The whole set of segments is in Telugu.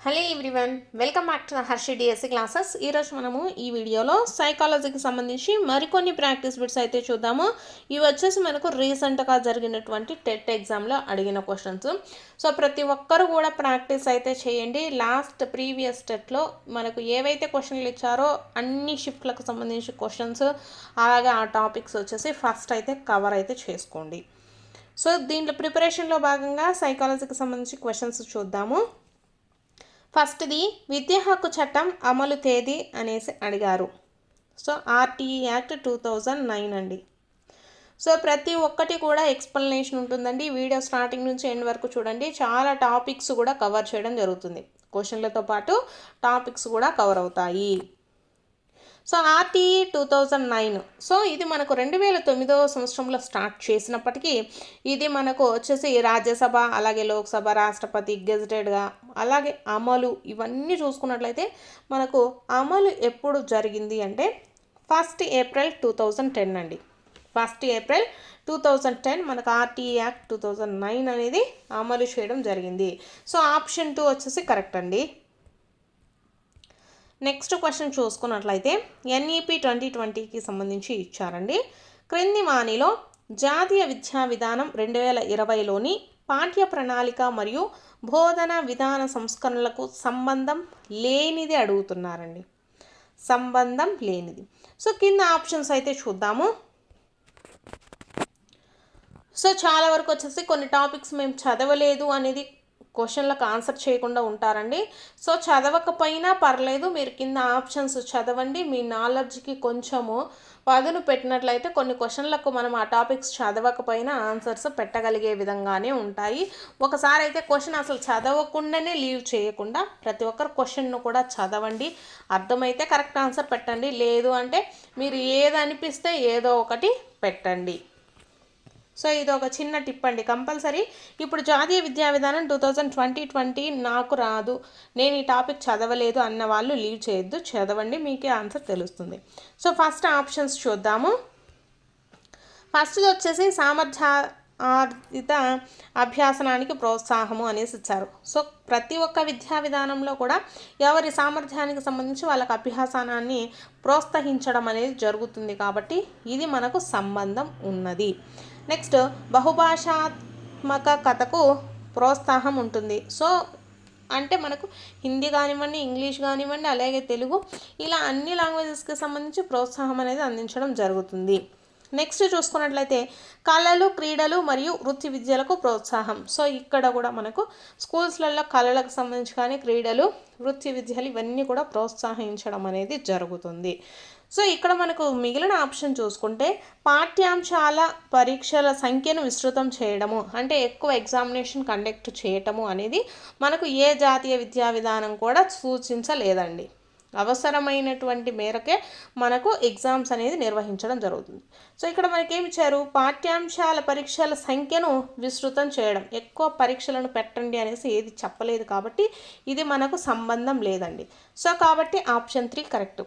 Hello everyone, welcome back to Harshi DSC classes. ఈరోజు మనము ఈ వీడియోలో సైకాలజీకి సంబంధించి మరికొన్ని ప్రాక్టీస్ బిట్స్ అయితే చూద్దాము. ఇవి వచ్చేసి మనకు రీసెంట్గా జరిగినటువంటి టెట్ ఎగ్జామ్లో అడిగిన క్వశ్చన్స్. సో ప్రతి ఒక్కరు కూడా ప్రాక్టీస్ అయితే చేయండి. ప్రీవియస్ టెట్లో మనకు ఏవైతే క్వశ్చన్లు ఇచ్చారో అన్ని షిఫ్ట్లకు సంబంధించి క్వశ్చన్స్, అలాగే ఆ టాపిక్స్ వచ్చేసి ఫస్ట్ అయితే కవర్ అయితే చేసుకోండి. సో దీంట్లో ప్రిపరేషన్లో భాగంగా సైకాలజీకి సంబంధించి క్వశ్చన్స్ చూద్దాము. ఫస్ట్ది విద్యా హక్కు చట్టం అమలు తేదీ అనేసి అడిగారు. సో ఆర్టీఈ యాక్ట్ 2009 అండి. సో ప్రతి ఒక్కటి కూడా ఎక్స్ప్లెనేషన్ ఉంటుందండి. వీడియో స్టార్టింగ్ నుంచి ఎండ్ వరకు చూడండి. చాలా టాపిక్స్ కూడా కవర్ చేయడం జరుగుతుంది. క్వశ్చన్లతో పాటు టాపిక్స్ కూడా కవర్ అవుతాయి. సో ఆర్టీఈ 2009, సో ఇది మనకు 2009వ సంవత్సరంలో స్టార్ట్ చేసినప్పటికీ ఇది మనకు వచ్చేసి రాజ్యసభ, అలాగే లోక్సభ, రాష్ట్రపతి, గెజిటెడ్గా, అలాగే అమలు ఇవన్నీ చూసుకున్నట్లయితే మనకు అమలు ఎప్పుడు జరిగింది అంటే 1 ఏప్రిల్ 2010 అండి. 1 ఏప్రిల్ 2010 మనకు ఆర్టీఈ యాక్ట్ 2009 అనేది అమలు చేయడం జరిగింది. సో ఆప్షన్ 2 వచ్చేసి కరెక్ట్ అండి. నెక్స్ట్ క్వశ్చన్ చూసుకున్నట్లయితే ఎన్ఈపి 2020కి సంబంధించి ఇచ్చారండి. క్రింది వాణిలో జాతీయ విద్యా విధానం 2020లోని పాఠ్య ప్రణాళిక మరియు బోధన విధాన సంస్కరణలకు సంబంధం లేనిది అడుగుతున్నారండి. సంబంధం లేనిది. సో కింద ఆప్షన్స్ అయితే చూద్దాము. సో చాలా వరకు వచ్చేసి కొన్ని టాపిక్స్ మేము చదవలేదు అనేది క్వశ్చన్లకు ఆన్సర్ చేయకుండా ఉంటారండి. సో చదవకపోయినా పర్లేదు, మీరు కింద ఆప్షన్స్ చదవండి. మీ నాలెడ్జ్కి కొంచెము పదును పెట్టినట్లయితే కొన్ని క్వశ్చన్లకు మనం ఆ టాపిక్స్ చదవకపోయినా ఆన్సర్స్ పెట్టగలిగే విధంగానే ఉంటాయి. ఒకసారి అయితే క్వశ్చన్ అసలు చదవకుండానే లీవ్ చేయకుండా ప్రతి ఒక్కరు క్వశ్చన్ను కూడా చదవండి. అర్థమైతే కరెక్ట్ ఆన్సర్ పెట్టండి, లేదు అంటే మీరు ఏది అనిపిస్తే ఏదో ఒకటి పెట్టండి. సో ఇది ఒక చిన్న టిప్ అండి. కంపల్సరీ ఇప్పుడు జాతీయ విద్యా విధానం 2020 నాకు రాదు, నేను ఈ టాపిక్ చదవలేదు అన్న వాళ్ళు లీవ్ చేయొద్దు, చదవండి, మీకే ఆన్సర్ తెలుస్తుంది. సో ఫస్ట్ ఆప్షన్స్ చూద్దాము. ఫస్ట్ వచ్చేసి సామర్థ్యార్థిత అభ్యాసనానికి ప్రోత్సాహము అనేసి ఇచ్చారు. సో ప్రతి ఒక్క విద్యా విధానంలో కూడా ఎవరి సామర్థ్యానికి సంబంధించి వాళ్ళకి అభ్యాసనాన్ని ప్రోత్సహించడం అనేది జరుగుతుంది, కాబట్టి ఇది మనకు సంబంధం ఉన్నది. నెక్స్ట్ బహుభాషాత్మక కథకు ప్రోత్సాహం ఉంటుంది. సో అంటే మనకు హిందీ కానివ్వండి, ఇంగ్లీష్ కానివ్వండి, అలాగే తెలుగు, ఇలా అన్ని లాంగ్వేజెస్కి సంబంధించి ప్రోత్సాహం అనేది అందించడం జరుగుతుంది. నెక్స్ట్ చూసుకున్నట్లయితే కళలు, క్రీడలు మరియు వృత్తి విద్యలకు ప్రోత్సాహం. సో ఇక్కడ కూడా మనకు స్కూల్స్లలో కళలకు సంబంధించి కానీ క్రీడలు, వృత్తి విద్యలు ఇవన్నీ కూడా ప్రోత్సహించడం అనేది జరుగుతుంది. సో ఇక్కడ మనకు మిగిలిన ఆప్షన్ చూసుకుంటే పాఠ్యాంశాల పరీక్షల సంఖ్యను విస్తృతం చేయడము, అంటే ఎక్కువ ఎగ్జామినేషన్ కండక్ట్ చేయటము అనేది మనకు ఏ జాతీయ విద్యా విధానం కూడా సూచించలేదండి. అవసరమైనటువంటి మేరకే మనకు ఎగ్జామ్స్ అనేది నిర్వహించడం జరుగుతుంది. సో ఇక్కడ మనకేమి ఇచ్చారు, పాఠ్యాంశాల పరీక్షల సంఖ్యను విస్తృతం చేయడం, ఎక్కువ పరీక్షలను పెట్టండి అనేసి ఏది చెప్పలేదు, కాబట్టి ఇది మనకు సంబంధం లేదండి. సో కాబట్టి ఆప్షన్ 3 కరెక్ట్.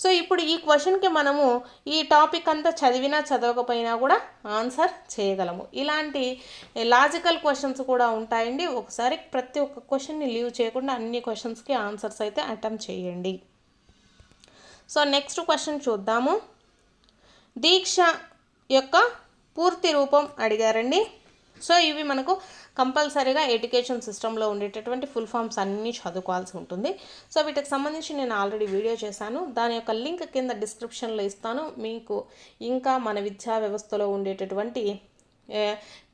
సో ఇప్పుడు ఈ క్వశ్చన్కి మనము ఈ టాపిక్ అంతా చదివినా చదవకపోయినా కూడా ఆన్సర్ చేయగలము. ఇలాంటి లాజికల్ క్వశ్చన్స్ కూడా ఉంటాయండి. ఒకసారి ప్రతి ఒక్క క్వశ్చన్ని లీవ్ చేయకుండా అన్ని క్వశ్చన్స్కి ఆన్సర్స్ అయితే అటెంప్ట్ చేయండి. సో నెక్స్ట్ క్వశ్చన్ చూద్దాము. దీక్ష యొక్క పూర్తి రూపం అడిగారండి. సో ఇవి మనకు కంపల్సరీగా ఎడ్యుకేషన్ సిస్టంలో ఉండేటటువంటి ఫుల్ ఫామ్స్ అన్నీ చదువుకోవాల్సి ఉంటుంది. సో వీటికి సంబంధించి నేను ఆల్రెడీ వీడియో చేశాను, దాని యొక్క లింక్ కింద డిస్క్రిప్షన్లో ఇస్తాను. మీకు ఇంకా మన విద్యా వ్యవస్థలో ఉండేటటువంటి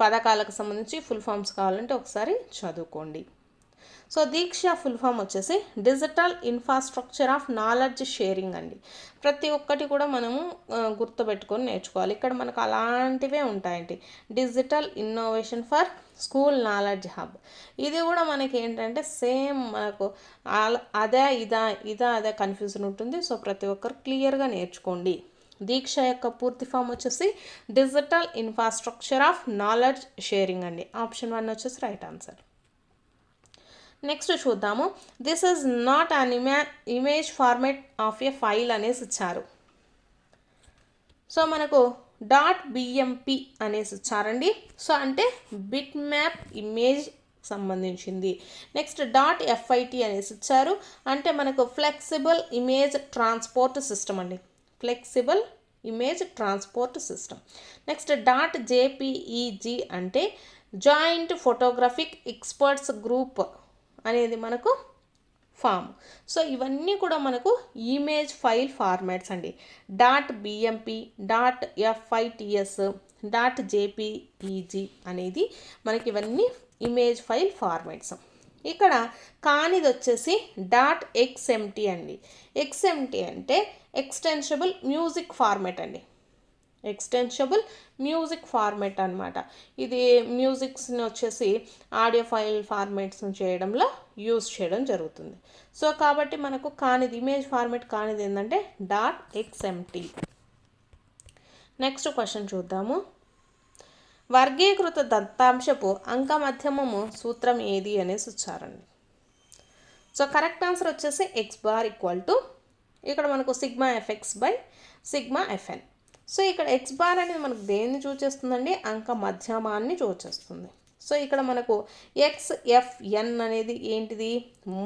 పథకాలకు సంబంధించి ఫుల్ ఫామ్స్ కావాలంటే ఒకసారి చదువుకోండి. సో దీక్ష ఫుల్ ఫామ్ వచ్చేసి digital infrastructure of knowledge sharing అండి. ప్రతి ఒక్కటి కూడా మనము గుర్తుపెట్టుకొని నేర్చుకోవాలి. ఇక్కడ మనకు అలాంటివే ఉంటాయండి. Digital innovation for school knowledge hub, ఇది కూడా మనకి ఏంటంటే సేమ్ మనకు అదే కన్ఫ్యూజన్ ఉంటుంది. సో ప్రతి ఒక్కరు క్లియర్గా నేర్చుకోండి. దీక్ష యొక్క పూర్తి ఫామ్ వచ్చేసి digital infrastructure of knowledge sharing అండి. ఆప్షన్ 1 వచ్చేసి రైట్ ఆన్సర్. నెక్స్ట్ చూద్దాము. This is not an image format of A file అనేసి ఇచ్చారు. సో మనకు .bmp అనేసి ఇచ్చారండి. సో అంటే బిట్ మ్యాప్ ఇమేజ్ సంబంధించింది. నెక్స్ట్ డాట్ ఎఫ్ఐటి అనేసి ఇచ్చారు, అంటే మనకు ఫ్లెక్సిబుల్ ఇమేజ్ ట్రాన్స్పోర్ట్ సిస్టమ్ అండి, flexible image transport system. Next dot JPEG అంటే జాయింట్ ఫోటోగ్రఫిక్ ఎక్స్పర్ట్స్ గ్రూప్ అనేది మనకు ఫామ్. సో ఇవన్నీ కూడా మనకు ఇమేజ్ ఫైల్ ఫార్మాట్స్ అండి. Dot BMP, dot FITS, dot JPEG అనేది మనకి ఇవన్నీ ఇమేజ్ ఫైల్ ఫార్మాట్స్. ఇక్కడ కానిది వచ్చేసి డాట్ ఎక్స్ఎంటీ అండి. ఎక్స్ఎంటీ అంటే ఎక్స్టెన్షబుల్ మ్యూజిక్ ఫార్మాట్ అండి, ఎక్స్టెన్షబుల్ మ్యూజిక్ ఫార్మాట్ అనమాట. ఇది మ్యూజిక్స్ని వచ్చేసి ఆడియో ఫైల్ ఫార్మాట్స్ని చేయడంలో యూజ్ చేయడం జరుగుతుంది. సో కాబట్టి మనకు కానిది ఇమేజ్ ఫార్మాట్ కానిది ఏంటంటే డాట్ ఎక్స్ఎంటీ. నెక్స్ట్ క్వశ్చన్ చూద్దాము. వర్గీకృత దత్తాంశపు అంకమధ్యమము సూత్రం ఏది అనేసి ఇచ్చారండి. సో కరెక్ట్ ఆన్సర్ వచ్చేసి ఎక్స్ బార్ ఈక్వల్ టు ఇక్కడ మనకు sigma FX by sigma FN. So ఇక్కడ ఎక్స్ బార్ అనేది మనకు దేన్ని చూచేస్తుందండి, అంక మధ్యమాన్ని చూచేస్తుంది. సో ఇక్కడ మనకు ఎక్స్ఎఫ్ఎన్ అనేది ఏంటిది,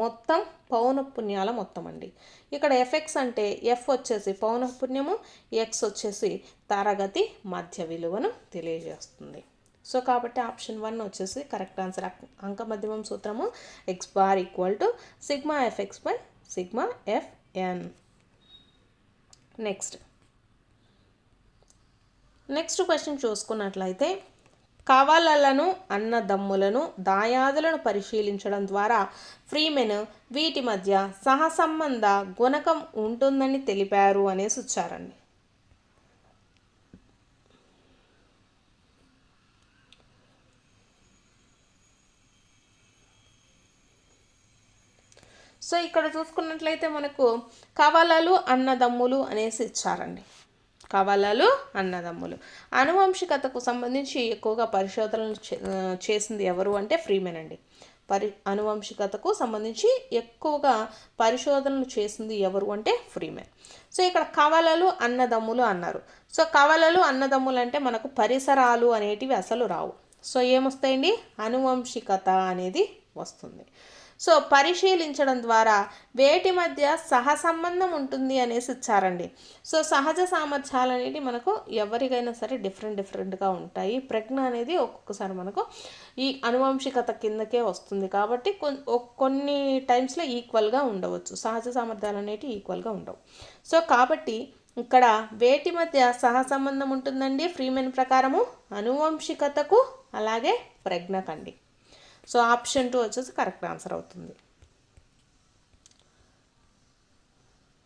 మొత్తం పౌనఃపున్యాల మొత్తం అండి. ఇక్కడ ఎఫ్ఎక్స్ అంటే ఎఫ్ వచ్చేసి పౌనఃపున్యము, ఎక్స్ వచ్చేసి తరగతి మధ్య విలువను తెలియజేస్తుంది. సో కాబట్టి ఆప్షన్ 1 వచ్చేసి కరెక్ట్ ఆన్సర్. అంక మధ్యమం సూత్రము X bar equal to sigma FX by sigma FN. Next question చూసుకున్నట్లయితే కవలలను అన్నదమ్ములను దాయాదులను పరిశీలించడం ద్వారా ఫ్రీమెన్ వీటి మధ్య సహసంబంధ గుణకం ఉంటుందని తెలిపారు అనేసి ఇచ్చారండి. సో ఇక్కడ చూసుకున్నట్లయితే మనకు కవలలు అన్నదమ్ములు అనేసి ఇచ్చారండి. కవలలు అన్నదమ్ములు అనువంశికతకు సంబంధించి ఎక్కువగా పరిశోధనలు చేసింది ఎవరు అంటే ఫ్రీమెన్ అండి. అనువంశికతకు సంబంధించి ఎక్కువగా పరిశోధనలు చేసింది ఎవరు అంటే ఫ్రీమెన్. సో ఇక్కడ కవలలు అన్నదమ్ములు అన్నారు. సో కవలలు అన్నదమ్ములు అంటే మనకు పరిసరాలు అనేటివి అసలు రావు. సో ఏమొస్తాయండి, అనువంశికత అనేది వస్తుంది. సో పరిశీలించడం ద్వారా వేటి మధ్య సహసంబంధం ఉంటుంది అనేసి ఇచ్చారండి. సో సహజ సామర్థ్యాలు అనేవి మనకు ఎవరికైనా సరే డిఫరెంట్గా ఉంటాయి. ప్రజ్ఞ అనేది ఒక్కొక్కసారి మనకు ఈ అనువంశికత కిందకే వస్తుంది కాబట్టి కొన్ని టైమ్స్లో ఈక్వల్గా ఉండవచ్చు, సహజ సామర్థ్యాలు అనేవి ఈక్వల్గా ఉండవు. సో కాబట్టి ఇక్కడ వేటి మధ్య సహసంబంధం ఉంటుందండి ఫ్రీమెన్ ప్రకారము, అనువంశికతకు అలాగే ప్రజ్ఞకండి. సో ఆప్షన్ 2 వచ్చేసి కరెక్ట్ ఆన్సర్ అవుతుంది.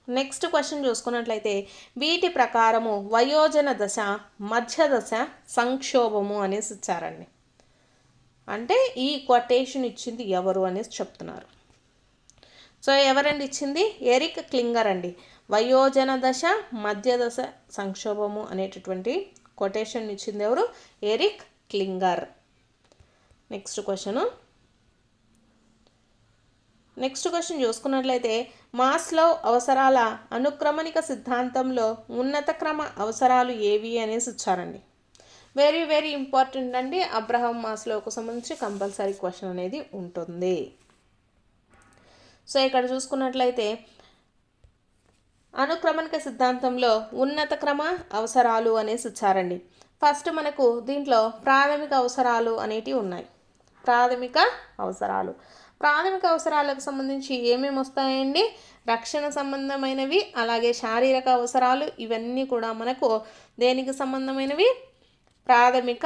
నెక్స్ట్ క్వశ్చన్ చూసుకున్నట్లయితే వీటి ప్రకారము వయోజన దశ, మధ్య దశ, సంక్షోభము అనేసి ఇచ్చారండి. అంటే ఈ కొటేషన్ ఇచ్చింది ఎవరు అనేసి చెప్తున్నారు. సో ఎవరండి ఇచ్చింది, ఎరిక్ క్లింగర్ అండి. వయోజన దశ, మధ్య దశ, సంక్షోభము అనేటటువంటి కొటేషన్ ఇచ్చింది ఎవరు, ఎరిక్ క్లింగర్. నెక్స్ట్ క్వశ్చన్ చూసుకున్నట్లయితే మాస్లో అవసరాల అనుక్రమణిక సిద్ధాంతంలో ఉన్నత క్రమ అవసరాలు ఏవి అనేసి ఇచ్చారండి. వెరీ ఇంపార్టెంట్ అండి. అబ్రహాం మాస్లోకు సంబంధించి కంపల్సరీ క్వశ్చన్ అనేది ఉంటుంది. సో ఇక్కడ చూసుకున్నట్లయితే అనుక్రమణిక సిద్ధాంతంలో ఉన్నత క్రమ అవసరాలు అనేసి ఇచ్చారండి. ఫస్ట్ మనకు దీంట్లో ప్రాథమిక అవసరాలు అనేటివి ఉన్నాయి. ప్రాథమిక అవసరాలకు సంబంధించి ఏమేమి వస్తాయండి, రక్షణ సంబంధమైనవి అలాగే శారీరక అవసరాలు, ఇవన్నీ కూడా మనకు దేనికి సంబంధమైనవి, ప్రాథమిక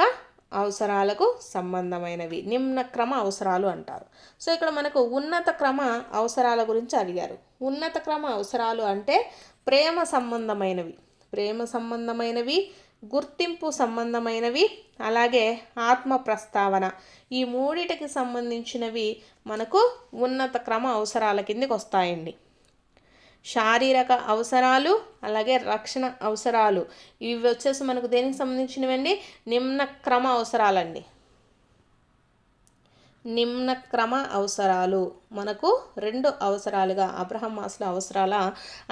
అవసరాలకు సంబంధమైనవి, నిమ్న క్రమ అవసరాలు అంటారు. సో ఇక్కడ మనకు ఉన్నత క్రమ అవసరాల గురించి అడిగారు. ఉన్నత క్రమ అవసరాలు అంటే ప్రేమ సంబంధమైనవి, గుర్తింపు సంబంధమైనవి, అలాగే ఆత్మ ప్రస్తావన, ఈ మూడిటికి సంబంధించినవి మనకు ఉన్నత క్రమ అవసరాల కిందకి వస్తాయండి. శారీరక అవసరాలు అలాగే రక్షణ అవసరాలు ఇవి వచ్చేసి మనకు దేనికి సంబంధించినవండి, నిమ్న క్రమ అవసరాలండి. నిమ్నక్రమ అవసరాలు. మనకు 2 అవసరాలుగా అబ్రహం మాస్లో అవసరాల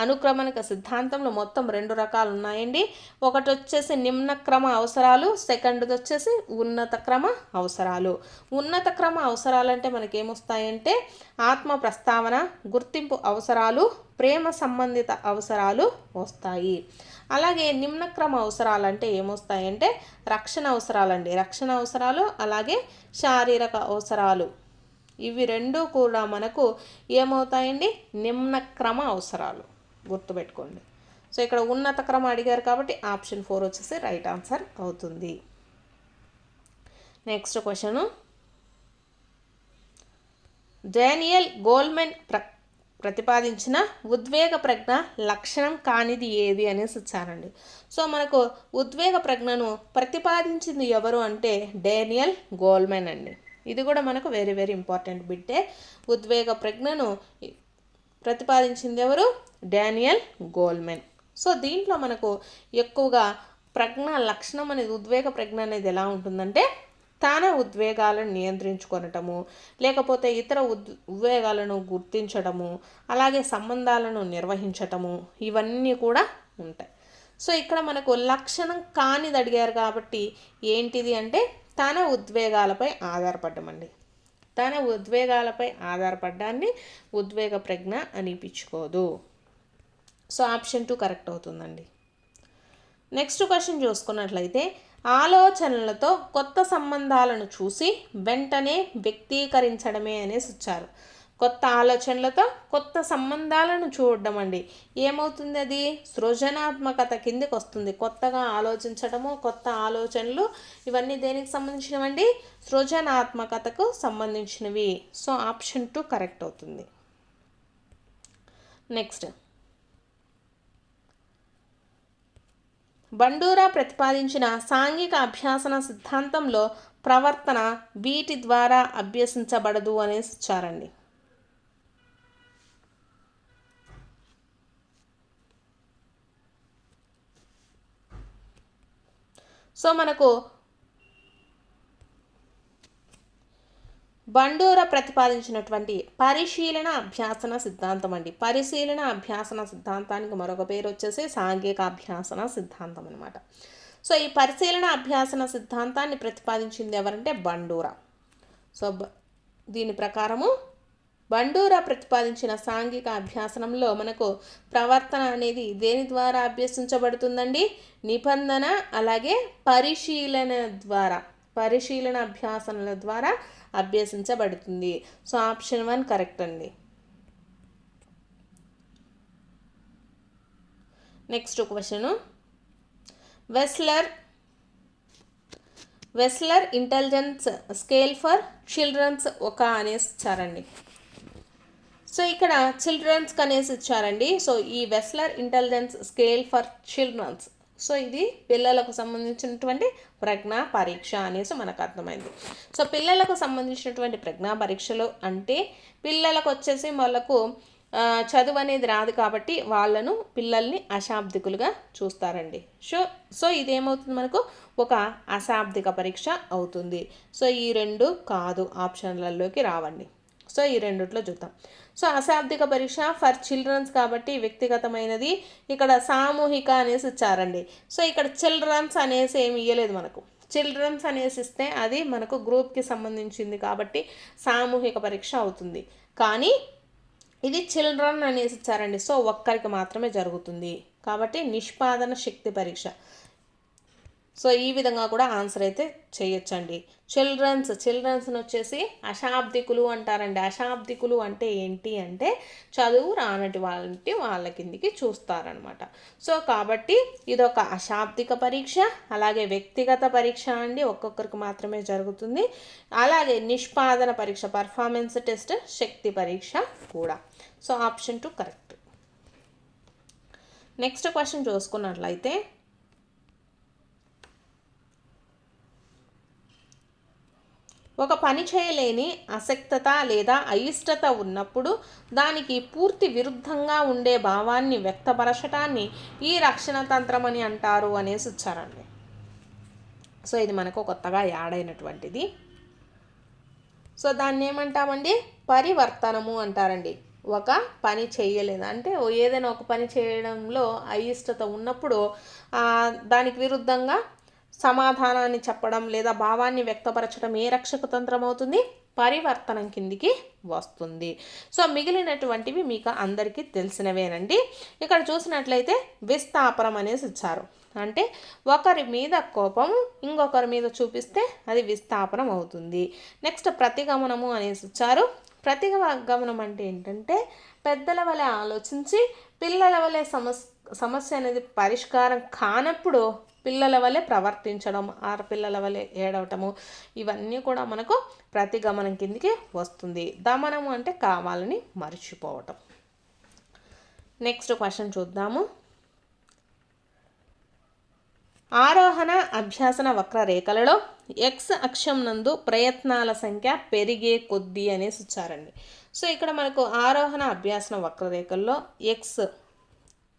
అనుక్రమణిక సిద్ధాంతంలో మొత్తం 2 రకాలు ఉన్నాయండి. ఒకటి వచ్చేసి నిమ్నక్రమ అవసరాలు, సెకండ్ది వచ్చేసి ఉన్నత క్రమ అవసరాలు. ఉన్నత క్రమ అవసరాలు అంటే మనకేమొస్తాయంటే ఆత్మ ప్రస్తావన, గుర్తింపు అవసరాలు, ప్రేమ సంబంధిత అవసరాలు వస్తాయి. అలాగే నిమ్నక్రమ అవసరాలు అంటే ఏమొస్తాయంటే రక్షణ అవసరాలండి. రక్షణ అవసరాలు అలాగే శారీరక అవసరాలు, ఇవి 2 కూడా మనకు ఏమవుతాయండి నిమ్నక్రమ అవసరాలు. గుర్తుపెట్టుకోండి. సో ఇక్కడ ఉన్నత క్రమ అడిగారు కాబట్టి ఆప్షన్ 4 వచ్చేసి రైట్ ఆన్సర్ అవుతుంది. నెక్స్ట్ క్వశ్చను, డానియల్ గోల్మెన్ ప్రతిపాదించిన ఉద్వేగ ప్రజ్ఞ లక్షణం కానిది ఏది అనేసి ఇచ్చారండి. సో మనకు ఉద్వేగ ప్రజ్ఞను ప్రతిపాదించింది ఎవరు అంటే డానియల్ గోల్మెన్ అండి. ఇది కూడా మనకు వెరీ వెరీ ఇంపార్టెంట్ బిట్టే. ఉద్వేగ ప్రజ్ఞను ప్రతిపాదించింది ఎవరు? డానియల్ గోల్మెన్. సో దీంట్లో మనకు ఎక్కువగా ప్రజ్ఞ లక్షణం అనేది, ఉద్వేగ ప్రజ్ఞ అనేది ఎలా ఉంటుందంటే తన ఉద్వేగాలను నియంత్రించుకొనటము, లేకపోతే ఇతర ఉద్వేగాలను గుర్తించడము, అలాగే సంబంధాలను నిర్వహించటము, ఇవన్నీ కూడా ఉంటాయి. సో ఇక్కడ మనకు లక్షణం కానిది అడిగారు కాబట్టి ఏంటిది అంటే తన ఉద్వేగాలపై ఆధారపడ్డమండి. తన ఉద్వేగాలపై ఆధారపడ్డాన్ని ఉద్వేగ ప్రజ్ఞ అనిపించుకోదు. సో ఆప్షన్ 2 కరెక్ట్ అవుతుందండి. నెక్స్ట్ క్వశ్చన్ చూసుకున్నట్లయితే, ఆలోచనలతో కొత్త సంబంధాలను చూసి వెంటనే వ్యక్తీకరించడమే అనేసి ఇచ్చారు. కొత్త ఆలోచనలతో కొత్త సంబంధాలను చూడడం అండి. ఏమవుతుంది? అది సృజనాత్మకత కిందకి వస్తుంది. కొత్తగా ఆలోచించడము, కొత్త ఆలోచనలు, ఇవన్నీ దేనికి సంబంధించినవండి? సృజనాత్మకతకు సంబంధించినవి. సో ఆప్షన్ 2 కరెక్ట్ అవుతుంది. నెక్స్ట్, బండూరా ప్రతిపాదించిన సాంఘిక అభ్యాసన సిద్ధాంతంలో ప్రవర్తన వీటి ద్వారా అభ్యసించబడదు అనేసి ఇచ్చారండి. సో మనకు బండూరా ప్రతిపాదించినటువంటి పరిశీలన అభ్యాసన సిద్ధాంతం అండి. పరిశీలన అభ్యాసన సిద్ధాంతానికి మరొక పేరు వచ్చేసి సాంఘిక అభ్యాసన సిద్ధాంతం అనమాట. సో ఈ పరిశీలన అభ్యాసన సిద్ధాంతాన్ని ప్రతిపాదించింది ఎవరంటే బండూరా. సో దీని ప్రకారము బండూరా ప్రతిపాదించిన సాంఘిక అభ్యాసనంలో మనకు ప్రవర్తన అనేది దేని ద్వారా అభ్యసించబడుతుందండి? నిబంధన అలాగే పరిశీలన ద్వారా, పరిశీలన అభ్యాసనల ద్వారా అభ్యసించబడుతుంది. సో ఆప్షన్ 1 కరెక్ట్ అండి. Next question, Wechsler intelligence scale for children's ఒక అనేసి ఇచ్చారండి. సో ఇక్కడ చిల్డ్రన్స్కి అనేసి ఇచ్చారండి. సో ఈ Wechsler intelligence scale for children's, so ఇది పిల్లలకు సంబంధించినటువంటి ప్రజ్ఞా పరీక్ష అనేసి మనకు అర్థమైంది. సో పిల్లలకు సంబంధించినటువంటి ప్రజ్ఞా పరీక్షలు అంటే పిల్లలకు వచ్చేసి వాళ్ళకు చదువు అనేది రాదు కాబట్టి పిల్లల్ని అశాబ్దికులుగా చూస్తారండి. సో ఇదేమవుతుంది? మనకు ఒక అశాబ్దిక పరీక్ష అవుతుంది. సో ఈ 2 కాదు, ఆప్షన్లలోకి రావండి. సో ఈ రెండిట్లో చూద్దాం. సో అశాబ్దిక పరీక్ష ఫర్ చిల్డ్రన్స్ కాబట్టి వ్యక్తిగతమైనది, ఇక్కడ సామూహిక అనేసి ఇచ్చారండి. సో ఇక్కడ చిల్డ్రన్స్ అనేసి ఏమి ఇవ్వలేదు మనకు. చిల్డ్రన్స్ అనేసి ఇస్తే అది మనకు గ్రూప్కి సంబంధించింది కాబట్టి సామూహిక పరీక్ష అవుతుంది. కానీ ఇది చిల్డ్రన్ అనేసి ఇచ్చారండి. సో ఒక్కరికి మాత్రమే జరుగుతుంది కాబట్టి నిష్పాదన శక్తి పరీక్ష. సో ఈ విధంగా కూడా ఆన్సర్ అయితే చేయొచ్చండి. చిల్డ్రన్స్ని వచ్చేసి అశాబ్దికులు అంటారండి. అశాబ్దికులు అంటే ఏంటి అంటే చదువు రానటి వాళ్ళ కిందికి చూస్తారనమాట. సో కాబట్టి ఇదొక అశాబ్దిక పరీక్ష, అలాగే వ్యక్తిగత పరీక్ష అండి, ఒక్కొక్కరికి మాత్రమే జరుగుతుంది. అలాగే నిష్పాదన పరీక్ష, పర్ఫార్మెన్స్ టెస్ట్, శక్తి పరీక్ష కూడా. So option 2 correct. Next question చూసుకున్నట్లయితే, ఒక పని చేయలేని అసక్తత లేదా అయిష్టత ఉన్నప్పుడు దానికి పూర్తి విరుద్ధంగా ఉండే భావాన్ని వ్యక్తపరచటాన్ని ఈ రక్షణ తంత్రం అని అంటారు అనేసి ఇచ్చారండి. సో ఇది మనకు కొత్తగా యాడ్ అయినటువంటిది. సో దాన్ని ఏమంటామండి, పరివర్తనము అంటారండి. ఒక పని చేయలేదు అంటే ఏదైనా ఒక పని చేయడంలో అయిష్టత ఉన్నప్పుడు దానికి విరుద్ధంగా సమాధానాన్ని చెప్పడం లేదా భావాన్ని వ్యక్తపరచడం ఏ రక్షక తంత్రం అవుతుంది, పరివర్తనం కిందికి వస్తుంది. సో మిగిలినటువంటివి మీకు అందరికీ తెలిసినవేనండి. ఇక్కడ చూసినట్లయితే విస్థాపనం అనేసి ఇచ్చారు. అంటే ఒకరి మీద కోపం ఇంకొకరి మీద చూపిస్తే అది విస్థాపనం అవుతుంది. నెక్స్ట్ ప్రతిగమనము అనేసి ఇచ్చారు. ప్రతిగమనం అంటే ఏంటంటే పెద్దల వలె ఆలోచించి పిల్లల వలె సమస్య అనేది పరిష్కారం కానప్పుడు పిల్లల వలె ప్రవర్తించడం, ఆడపిల్లల వలె ఏడవటము, ఇవన్నీ కూడా మనకు ప్రతిగమనం కిందికి వస్తుంది. దమనము అంటే కావాలని మర్చిపోవటం. నెక్స్ట్ క్వశ్చన్ చూద్దాము. ఆరోహణ అభ్యాసన వక్రరేఖలలో ఎక్స్ అక్షం నందు ప్రయత్నాల సంఖ్య పెరిగే కొద్దీ అనేసి ఇచ్చారండి. సో ఇక్కడ మనకు ఆరోహణ అభ్యాసన వక్రరేఖల్లో ఎక్స్,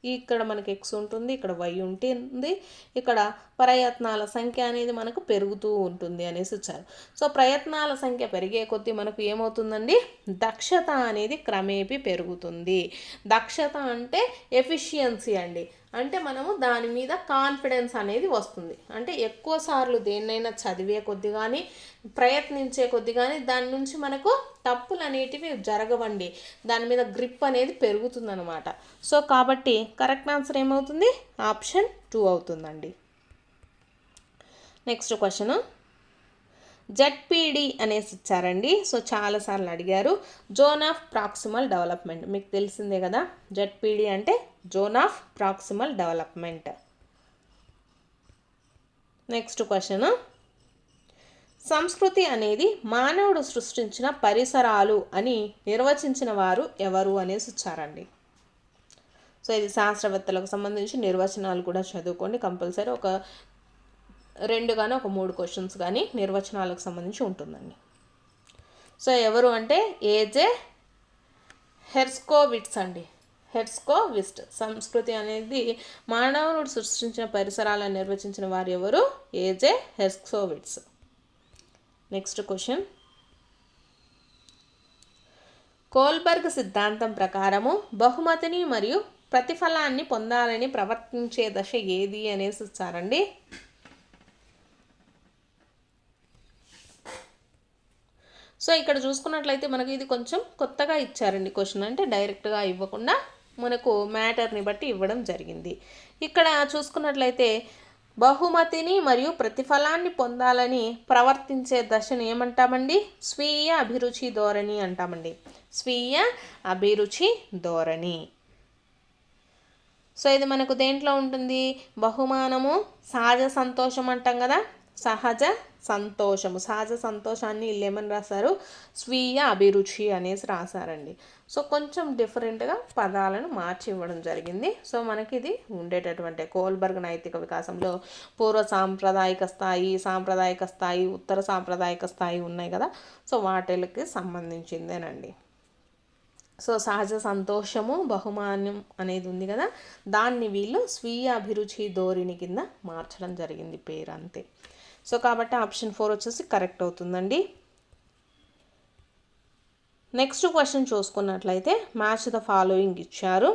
ఇక్కడ మనకి ఎక్స్ ఉంటుంది, ఇక్కడ వై ఉంటుంది, ఇక్కడ ప్రయత్నాల సంఖ్య అనేది మనకు పెరుగుతూ ఉంటుంది అనేసి ఇచ్చారు. సో ప్రయత్నాల సంఖ్య పెరిగే కొద్దీ మనకు ఏమవుతుందండి, దక్షత అనేది క్రమేపీ పెరుగుతుంది. దక్షత అంటే ఎఫిషియన్సీ అండి. అంటే మనము దాని మీద కాన్ఫిడెన్స్ అనేది వస్తుంది. అంటే ఎక్కువ సార్లు దేన్నైనా చదివే కొద్ది కానీ ప్రయత్నించే కొద్ది కానీ దాని నుంచి మనకు తప్పులు అనేటివి జరగవండి. దాని మీద గ్రిప్ అనేది పెరుగుతుందన్నమాట. సో కాబట్టి కరెక్ట్ ఆన్సర్ ఏమవుతుంది, ఆప్షన్ 2 అవుతుందండి. నెక్స్ట్ క్వశ్చన్ జెడ్పీడి అనేసి ఇచ్చారండి. సో చాలాసార్లు అడిగారు. జోన్ ఆఫ్ ప్రాక్సిమల్ డెవలప్మెంట్ మీకు తెలిసిందే కదా. జెడ్పీడి అంటే zone of proximal development. Next question సంస్కృతి అనేది మానవుడు సృష్టించిన పరిసరాలు అని నిర్వచించిన వారు ఎవరు అనేసి ఇచ్చారండి. సో ఇది శాస్త్రవేత్తలకు సంబంధించి నిర్వచనాలు కూడా చదువుకోండి కంపల్సరీ. ఒక 2 కానీ ఒక 3 క్వశ్చన్స్ కానీ నిర్వచనాలకు సంబంధించి ఉంటుందండి. సో ఎవరు అంటే ఏజే హెర్స్కోవిట్స్ అండి. హెర్స్కోవిట్స్. సంస్కృతి అనేది మానవుడు సృష్టించిన పరిసరాలను నిర్వచించిన వారు ఎవరు, ఏజే హెర్స్కోవిట్స్. నెక్స్ట్ క్వశ్చన్ కోల్బర్గ్ సిద్ధాంతం ప్రకారము బహుమతిని మరియు ప్రతిఫలాన్ని పొందాలని ప్రవర్తించే దశ ఏది అనేసి ఇచ్చారండి. సో ఇక్కడ చూసుకున్నట్లయితే మనకి ఇది కొంచెం కొత్తగా ఇచ్చారండి క్వశ్చన్. అంటే డైరెక్ట్గా ఇవ్వకుండా మనకు మ్యాటర్ని బట్టి ఇవ్వడం జరిగింది. ఇక్కడ చూసుకున్నట్లయితే బహుమతిని మరియు ప్రతిఫలాన్ని పొందాలని ప్రవర్తించే దశను ఏమంటామండి, స్వీయ అభిరుచి ధోరణి అంటామండి. స్వీయ అభిరుచి ధోరణి. సో ఇది మనకు దేంట్లో ఉంటుంది, బహుమానము సహజ సంతోషం అంటాం కదా, సహజ సంతోషము. సహజ సంతోషాన్ని వీళ్ళు ఏమని రాశారు, స్వీయ అభిరుచి అనేసి రాశారండి. సో కొంచెం డిఫరెంట్గా పదాలను మార్చి ఇవ్వడం జరిగింది. సో మనకి ఇది ఉండేటటువంటి కోల్బర్గ్ నైతిక వికాసంలో పూర్వ సాంప్రదాయిక స్థాయి, సాంప్రదాయిక స్థాయి, ఉత్తర సాంప్రదాయిక స్థాయి ఉన్నాయి కదా. సో వాటికి సంబంధించిందేనండి. సో సహజ సంతోషము బహుమానం అనేది ఉంది కదా, దాన్ని వీళ్ళు స్వీయ అభిరుచి ధోరణి కింద మార్చడం జరిగింది పేరు, అంతే. సో కాబట్టి ఆప్షన్ 4 వచ్చేసి కరెక్ట్ అవుతుందండి. నెక్స్ట్ క్వశ్చన్ చూసుకున్నట్లయితే మ్యాచ్ ద ఫాలోయింగ్ ఇచ్చారు.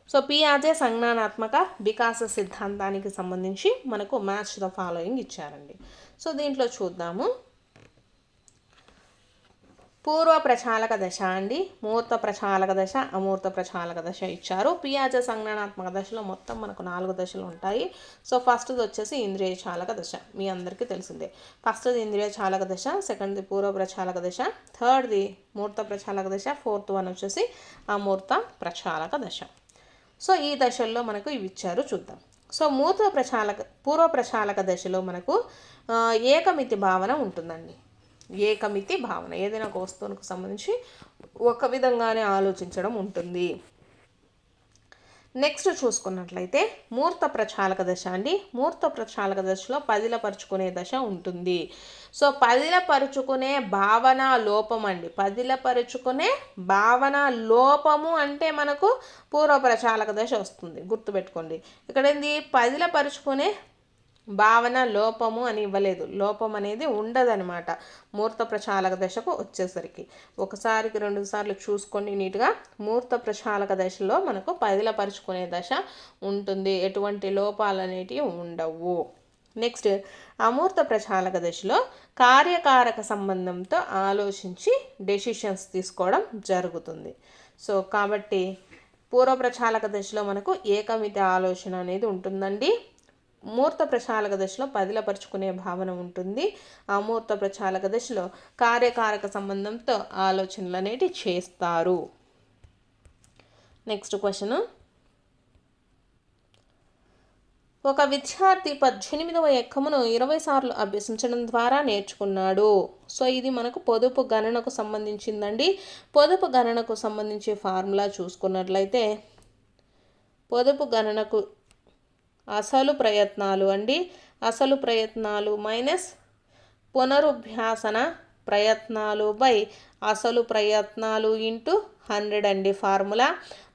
సో పియాజే సంజ్ఞానాత్మక వికాస సిద్ధాంతానికి సంబంధించి మనకు మ్యాచ్ ద ఫాలోయింగ్ ఇచ్చారండి. సో దీంట్లో చూద్దాము. పూర్వ ప్రచాలక దశ అండి, మూర్త ప్రచాలక దశ, అమూర్త ప్రచాలక దశ ఇచ్చారు. పియాజే సంజ్ఞానాత్మక దశలో మొత్తం మనకు 4 దశలు ఉంటాయి. సో ఫస్ట్ది వచ్చేసి ఇంద్రియ చాలక దశ, మీ అందరికీ తెలిసిందే. ఫస్ట్ది ఇంద్రియ చాలక దశ, సెకండ్ది పూర్వ ప్రచాలక దశ, థర్డ్ది మూర్త ప్రచాలక దశ, ఫోర్త్ వన్ వచ్చేసి అమూర్త ప్రచాలక దశ. సో ఈ దశల్లో మనకు ఇవి ఇచ్చారు, చూద్దాం. సో పూర్వ ప్రచాలక దశలో మనకు ఏకమితి భావన ఉంటుందండి. ఏకమితి భావన, ఏదైనా ఒక వస్తువుకు సంబంధించి ఒక విధంగానే ఆలోచించడం ఉంటుంది. నెక్స్ట్ చూసుకున్నట్లయితే మూర్త ప్రచాలక దశ అండి. మూర్త ప్రచాలక దశలో పదిలపరుచుకునే దశ ఉంటుంది. సో పదిలపరుచుకునే భావన లోపం అండి. పదిలపరుచుకునే భావన లోపము అంటే మనకు పూర్వ ప్రచాలక దశ వస్తుంది, గుర్తుపెట్టుకోండి. ఇక్కడ ఏంది, పదిలపరుచుకునే భావన లోపము అని ఇవ్వలేదు. లోపం అనేది ఉండదనమాట మూర్త ప్రచాలక దశకు వచ్చేసరికి. ఒకసారికి 2 సార్లు చూసుకొని నీట్గా. మూర్త ప్రచాలక దశలో మనకు పదిలపరుచుకునే దశ ఉంటుంది, ఎటువంటి లోపాలు అనేటివి ఉండవు. నెక్స్ట్ అమూర్త ప్రచాలక దశలో కార్యకారక సంబంధంతో ఆలోచించి డెసిషన్స్ తీసుకోవడం జరుగుతుంది. సో కాబట్టి పూర్వ ప్రచాలక దశలో మనకు ఏకమితి ఆలోచన అనేది ఉంటుందండి. మూర్త ప్రచాలక దశలో పదిలపరుచుకునే భావన ఉంటుంది. అమూర్త ప్రచాలక దశలో కార్యకారక సంబంధంతో ఆలోచనలు అనేటివి చేస్తారు. Next question. ఒక విద్యార్థి 18వ ఎక్కమును 20 సార్లు అభ్యసించడం ద్వారా నేర్చుకున్నాడు. సో ఇది మనకు పొదుపు గణనకు సంబంధించిందండి. పొదుపు గణనకు సంబంధించి ఫార్ములా చూసుకున్నట్లయితే పొదుపు గణనకు అసలు ప్రయత్నాలు అండి. అసలు ప్రయత్నాలు మైనస్ పునరుభ్యాసన ప్రయత్నాలు బై అసలు ప్రయత్నాలు ఇంటూ 100 అండి ఫార్ములా.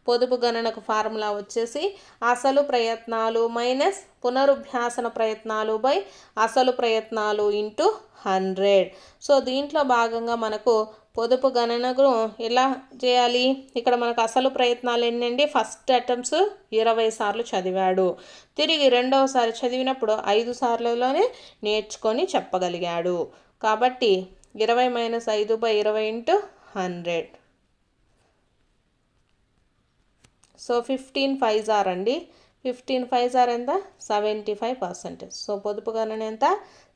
పొదుపు గణనకు ఫార్ములా వచ్చేసి అసలు ప్రయత్నాలు మైనస్ పునరుభ్యాసన ప్రయత్నాలు బై అసలు ప్రయత్నాలు ఇంటూ 100. సో దీంట్లో భాగంగా మనకు పొదుపు గణనకు ఎలా చేయాలి? ఇక్కడ మనకు అసలు ప్రయత్నాలు ఎన్నండి? ఫస్ట్ అటెంప్ట్స్ 20 సార్లు చదివాడు. తిరిగి రెండవసారి చదివినప్పుడు 5 సార్లలోనే నేర్చుకొని చెప్పగలిగాడు. కాబట్టి 20 - 5/20 ఇంటూ 100. సో 15 5s అండి. 15 5s ఎంత? 75%. సో పొదుపు గణన ఎంత?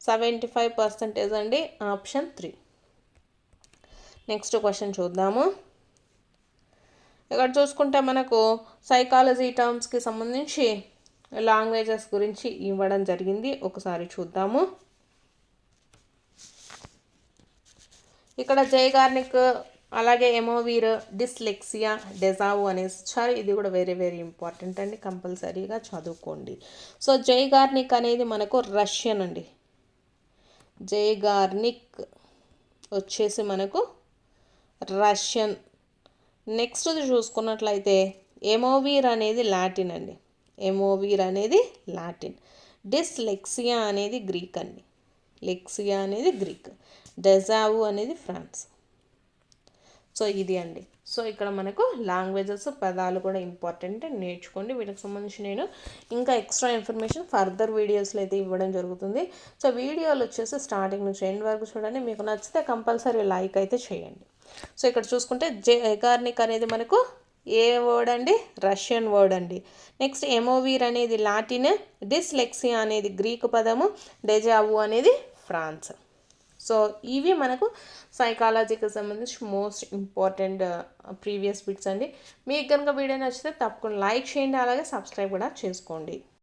75% అండి. ఆప్షన్ 3. నెక్స్ట్ క్వశ్చన్ చూద్దాము. ఇక్కడ చూసుకుంటే మనకు సైకాలజీ టర్మ్స్కి సంబంధించి లాంగ్వేజెస్ గురించి ఇవ్వడం జరిగింది. ఒకసారి చూద్దాము. ఇక్కడ జైగార్నిక్ అలాగే ఎమోవీర్, డిస్లెక్సియా, డెజావు అనేసి ఇచ్చారు. ఇది కూడా వెరీ ఇంపార్టెంట్ అండి, కంపల్సరీగా చదువుకోండి. సో జైగార్నిక్ అనేది మనకు రష్యన్ అండి. జైగార్నిక్ వచ్చేసి మనకు రష్యన్. నెక్స్ట్ చూసుకున్నట్లయితే ఎమోవీర్ అనేది లాటిన్ అండి. ఎమోవీర్ అనేది లాటిన్. డిస్లెక్సియా అనేది గ్రీక్ అండి. లెక్సియా అనేది గ్రీక్. డెజావు అనేది ఫ్రాన్స్. సో ఇది అండి. సో ఇక్కడ మనకు లాంగ్వేజెస్ పదాలు కూడా ఇంపార్టెంట్, నేర్చుకోండి. వీటికి సంబంధించి నేను ఇంకా ఎక్స్ట్రా ఇన్ఫర్మేషన్ ఫర్దర్ వీడియోస్లో అయితే ఇవ్వడం జరుగుతుంది. సో వీడియోలు వచ్చేసి స్టార్టింగ్ నుంచి ఎండ్ వరకు చూడండి. మీకు నచ్చితే కంపల్సరీ లైక్ అయితే చేయండి. సో ఇక్కడ చూసుకుంటే జైగార్నిక్ అనేది మనకు ఏ వర్డ్ అండి? రష్యన్ వర్డ్ అండి. నెక్స్ట్ ఎమోవీర్ అనేది లాటిన్, డిస్లెక్సియా అనేది గ్రీక్ పదము, డెజావు అనేది ఫ్రాన్స్. సో ఇవి మనకు సైకాలజీకి సంబంధించి మోస్ట్ ఇంపార్టెంట్ ప్రీవియస్ బిట్స్ అండి. మీకు కనుక వీడియో నచ్చితే తప్పకుండా లైక్ చేయండి, అలాగే సబ్స్క్రైబ్ కూడా చేసుకోండి.